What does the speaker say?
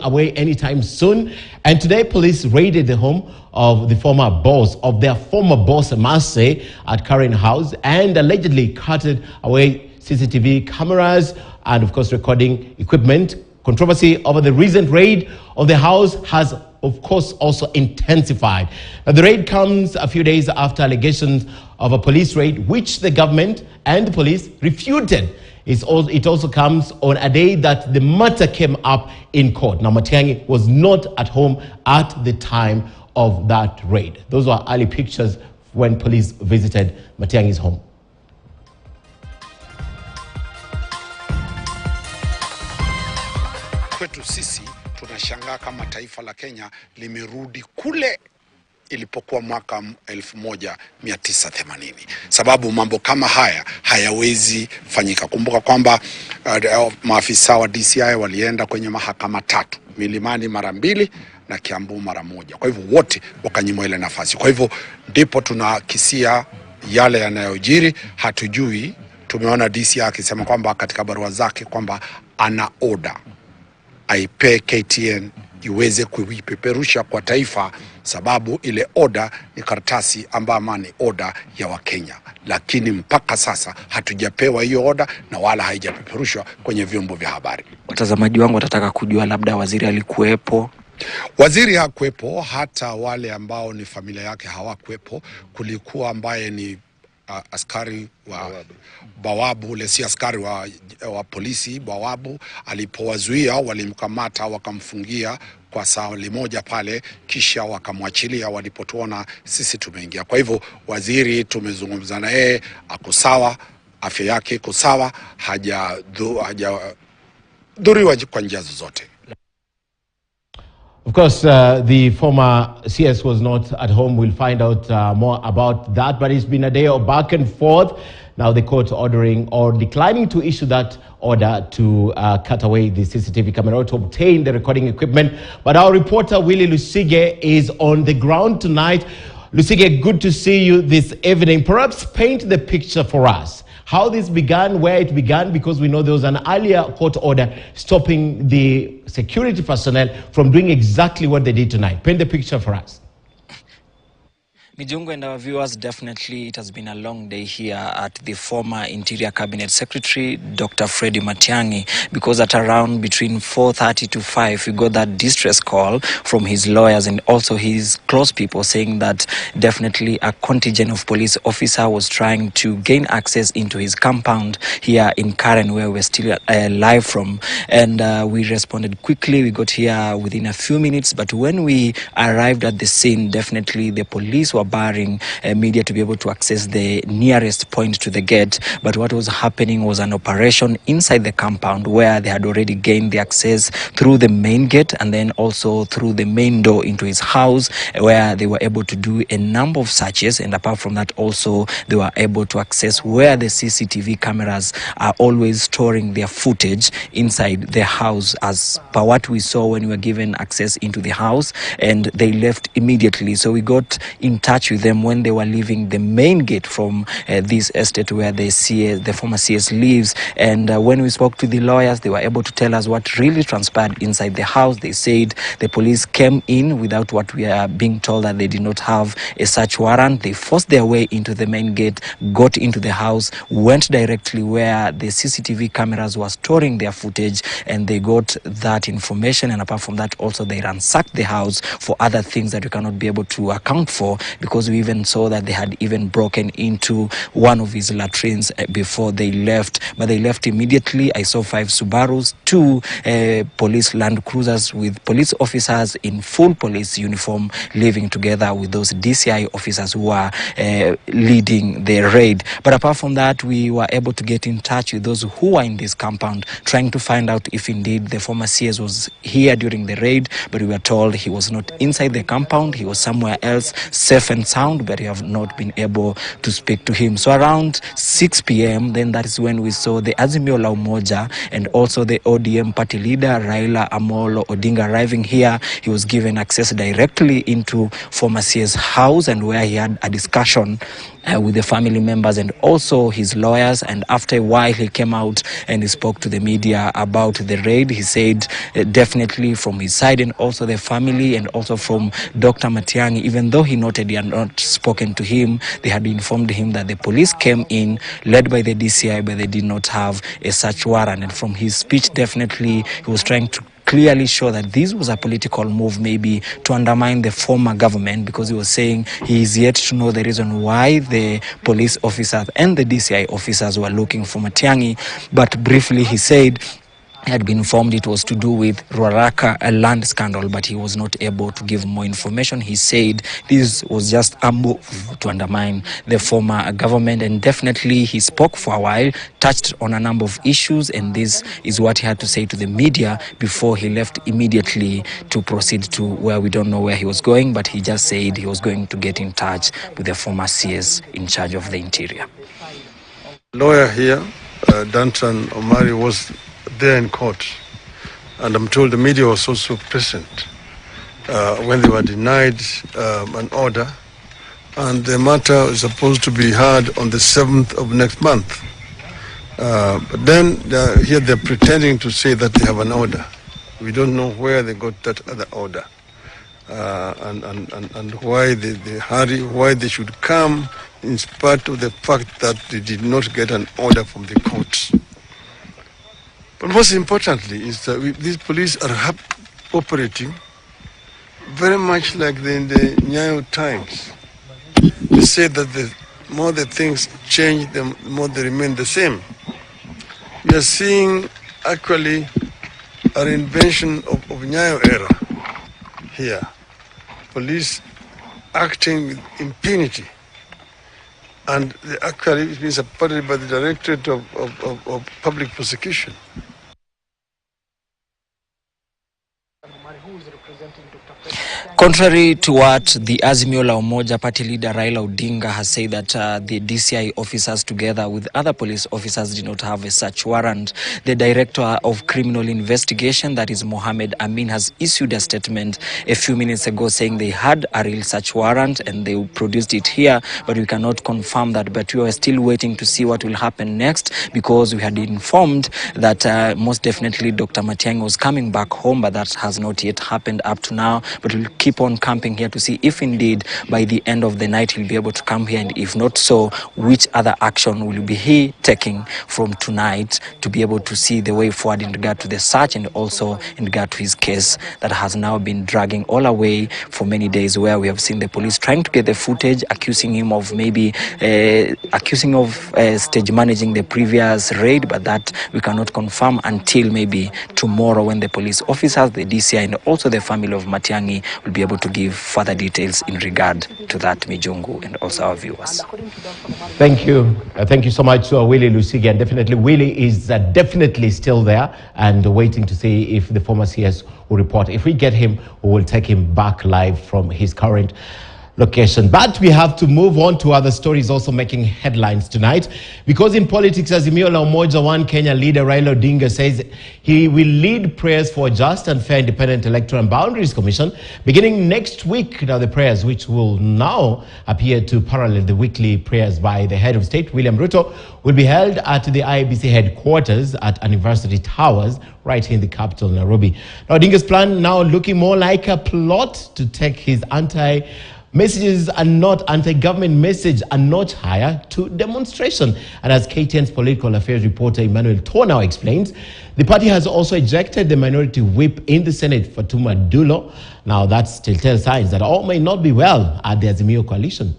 away anytime soon. And today, police raided the home of the former boss, I must say, at Karen House, and allegedly carted away CCTV cameras and, of course, recording equipment. Controversy over the recent raid on the house has, of course, also intensified. Now, the raid comes a few days after allegations of a police raid, which the government and the police refuted. It also comes on a day that the matter came up in court. Now, Matiang'i was not at home at the time of that raid. Those were early pictures when police visited Matiang'i's home. Kwetu sisi tunashangaa kama taifa la Kenya limerudi kule ilipokuwa mwaka 1980, sababu mambo kama haya hayawezi fanyika. Kumbuka kwamba maafisa wa DCI walienda kwenye mahakama 3, Milimani mara 2 na Kiambu mara 1. Kwa hivyo wote wakanyimwa ile nafasi. Kwa hivyo ndipo tunakisia yale yanayojiri. Hatujui, tumeona DCI akisema kwamba katika barua zake kwamba ana order aipe KTN iweze kuipeperusha kwa taifa, sababu ile order ni karatasi ambayo ni order ya Wakenya. Lakini mpaka sasa hatujapewa hiyo order na wala haijapeperushwa kwenye vyombo vya habari. Watazamaji wangu watataka kujua labda waziri alikuwepo. Waziri hakuwepo, hata wale ambao ni familia yake hawakuwepo. Kulikuwa ambaye ni askari wa bawabu, ule si askari wa polisi bawabu. Alipowazuia walimkamata wakamfungia kwa saa moja pale, kisha wakamwachilia walipotuona sisi tumeingia. Kwa hivyo waziri tumezungumza na yeye, ako sawa, afya yake iko sawa, hajadhuriwa kwa njia zozote. Of course, the former CS was not at home. We'll find out more about that. But it's been a day of back and forth. Now the court ordering or declining to issue that order to cut away the CCTV camera to obtain the recording equipment. But our reporter, Willie Lusige, is on the ground tonight. Lusige, good to see you this evening. Perhaps paint the picture for us. How this began, where it began, because we know there was an earlier court order stopping the security personnel from doing exactly what they did tonight. Paint the picture for us. Mijungu and our viewers, definitely it has been a long day here at the former Interior Cabinet Secretary, Dr. Freddie Matiang'i, because at around between 4:30 to 5, we got that distress call from his lawyers and also his close people saying that definitely a contingent of police officer was trying to gain access into his compound here in Karen, where we're still live from. And we responded quickly. We got here within a few minutes, but when we arrived at the scene, definitely the police were barring media to be able to access the nearest point to the gate. But what was happening was an operation inside the compound where they had already gained the access through the main gate and then also through the main door into his house, where they were able to do a number of searches. And apart from that, also they were able to access where the CCTV cameras are always storing their footage inside the house, as per what we saw when we were given access into the house, and they left immediately. So we got in touch with them when they were leaving the main gate from this estate where the former CS lives. And when we spoke to the lawyers, they were able to tell us what really transpired inside the house. They said the police came in without what we are being told, that they did not have a search warrant. They forced their way into the main gate, got into the house, went directly where the CCTV cameras were storing their footage, and they got that information. And apart from that, also they ransacked the house for other things that we cannot be able to account for, because we even saw that they had even broken into one of his latrines before they left. But they left immediately. I saw 5 Subarus, 2 police Land Cruisers with police officers in full police uniform living together with those DCI officers who are leading the raid. But apart from that, we were able to get in touch with those who were in this compound, trying to find out if indeed the former CS was here during the raid. But we were told he was not inside the compound. He was somewhere else, safe and and sound, but we have not been able to speak to him. So around 6 p.m., then that is when we saw the Azimio La Umoja and also the ODM party leader Raila Odinga arriving here. He was given access directly into former CS house, and where he had a discussion with the family members and also his lawyers. And after a while, he came out and he spoke to the media about the raid. He said definitely from his side and also the family and also from Dr. Matiang'i, even though he noted he had not spoken to him, they had informed him that the police came in led by the DCI, but they did not have a search warrant. And from his speech, definitely he was trying to clearly show that this was a political move, maybe to undermine the former government, because he was saying he is yet to know the reason why the police officers and the DCI officers were looking for Matiang'i. But briefly, he said he had been informed it was to do with Ruaraka, a land scandal, but he was not able to give more information. He said this was just a move to undermine the former government, and definitely he spoke for a while, touched on a number of issues, and this is what he had to say to the media before he left immediately to proceed to where we don't know where he was going, but he just said he was going to get in touch with the former CS in charge of the interior. Lawyer here, Dantan Omari, was there in court, and I'm told the media was also present when they were denied an order, and the matter is supposed to be heard on the 7th of next month. But then here they're pretending to say that they have an order. We don't know where they got that other order, and why they hurry, why they should come in spite of the fact that they did not get an order from the courts. But most importantly is that these police are operating very much like in the Nyayo times. They say that the more the things change, the more they remain the same. We are seeing actually a reinvention of Nyayo era here. Police acting with impunity. And actually it's been supported by the Directorate of Public Prosecution. Contrary to what the Azimio La Umoja party leader Raila Odinga has said that the DCI officers together with other police officers did not have a search warrant, the Director of Criminal Investigation, that is Mohammed Amin, has issued a statement a few minutes ago saying they had a real search warrant and they produced it here, but we cannot confirm that. But we are still waiting to see what will happen next, because we had informed that most definitely Dr. Matiang'i was coming back home, but that has not yet happened up to now. But we'll keep on camping here to see if indeed by the end of the night he'll be able to come here, and if not so, which other action will be he taking from tonight to be able to see the way forward in regard to the search and also in regard to his case that has now been dragging all away for many days, where we have seen the police trying to get the footage, accusing him of maybe stage managing the previous raid, but that we cannot confirm until maybe tomorrow, when the police officers, the DCI and also the family of Matiang'i will be able to give further details in regard to that, Mijungu, and also our viewers. Thank you. Thank you so much, Willie Lusigi. And definitely, Willie is definitely still there and waiting to see if the former CS will report. If we get him, we will take him back live from his current location. But we have to move on to other stories also making headlines tonight, because in politics, Azimio La Umoja One Kenya leader Raila Odinga says he will lead prayers for a just and fair independent electoral and boundaries commission beginning next week. Now the prayers, which will now appear to parallel the weekly prayers by the head of state William Ruto, will be held at the IEBC headquarters at University Towers right here in the capital, Nairobi. Now Odinga's plan now looking more like a plot to take his messages are not anti-government message a notch higher to demonstration. And as KTN's political affairs reporter Emmanuel Tonao explains, the party has also ejected the minority whip in the Senate, Fatuma Dulo. Now that's telltale signs that all may not be well at the Azimio coalition.